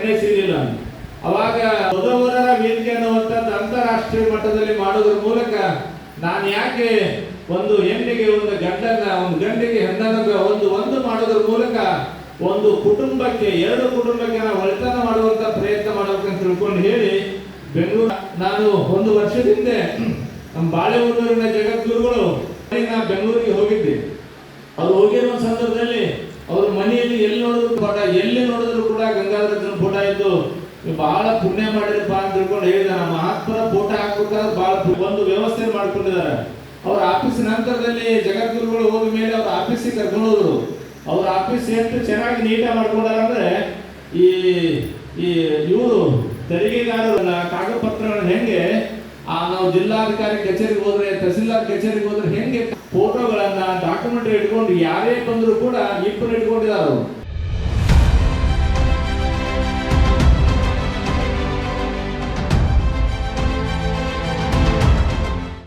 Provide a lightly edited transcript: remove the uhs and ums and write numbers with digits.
ಎಣ್ಣೆ ಸಿಗಲಿಲ್ಲ. ಅವಾಗ ವಧುವರರ ವೇದಿಕೆ ಅನ್ನುವಂಥದ್ದು ಅಂತಾರಾಷ್ಟ್ರೀಯ ಮಟ್ಟದಲ್ಲಿ ಮಾಡೋದ್ರ ಮೂಲಕ ನಾನು ಯಾಕೆ ಒಂದು ಹೆಣ್ಣಿಗೆ ಒಂದು ಗಂಡಿಗೆ ಹೆಣ್ಣನ್ನು ಒಂದು ಮಾಡೋದ್ರ ಮೂಲಕ ಒಂದು ಕುಟುಂಬಕ್ಕೆ ಎರಡು ಕುಟುಂಬಕ್ಕೆ ನಾವು ಒಳಿತನ ಮಾಡುವಂತ ಪ್ರಯತ್ನ ಮಾಡಬೇಕಂತ ತಿಳ್ಕೊಂಡು ಹೇಳಿ ಬೆಂಗಳೂರು ನಾನು ಒಂದು ವರ್ಷದಿಂದ ನಮ್ಮ ಬಾಳೆಹೊನ್ನೂರಿನ ಜಗದ್ಗುರುಗಳು ಬೆಂಗಳೂರಿಗೆ ಹೋಗಿದ್ದೆ. ಅವ್ರು ಹೋಗಿರುವ ಸಂದರ್ಭದಲ್ಲಿ ಅವ್ರ ಮನೆಯಲ್ಲಿ ಎಲ್ಲಿ ನೋಡಿದ್ರು ಕೂಡ ಗಂಗಾಧರ ಫೋಟೋ ಇದ್ದು ಬಹಳ ಪುಣ್ಯ ಮಾಡಿರಪ್ಪ ಅಂತ ತಿಳ್ಕೊಂಡು ಹೇಳಿದ. ನಮ್ಮ ಮಹಾತ್ಮರ ಫೋಟೋ ಹಾಕ್ಬೇಕಾದ್ರೆ ಬಹಳ ಒಂದು ವ್ಯವಸ್ಥೆ ಮಾಡ್ಕೊಂಡಿದ್ದಾರೆ. ಅವ್ರ ಆಫೀಸ್ ನಂತರದಲ್ಲಿ ಜಗದ್ಗುರುಗಳು ಹೋದ ಮೇಲೆ ಅವ್ರ ಆಫೀಸಿಗೆ ಕರ್ಕೊಂಡು ಹೋದ್ರು. ಅವ್ರ ಆಫೀಸ್ ಎಷ್ಟು ಚೆನ್ನಾಗಿ ನೀಟಾಗಿ ಮಾಡ್ಕೊಂಡಾರ ಅಂದ್ರೆ ಈ ಇವರು ತೆರಿಗೆದಾರರ ಕಾಗದ ಪತ್ರಗಳನ್ನ ಹೆಂಗೆ ನಾವು ಜಿಲ್ಲಾಧಿಕಾರಿ ಕಚೇರಿಗೆ ಹೋದ್ರೆ ತಹಸೀಲ್ದಾರ್ ಕಚೇರಿಗೆ ಹೋದ್ರೆ ಹೆಂಗೆ ಫೋಟೋಗಳನ್ನ ಡಾಕ್ಯುಮೆಂಟ್ ಇಟ್ಕೊಂಡು ಯಾರೇ ಬಂದ್ರು ಕೂಡ ಇಬ್ಬರು ಇಟ್ಕೊಂಡಿದ್ದಾರೆ.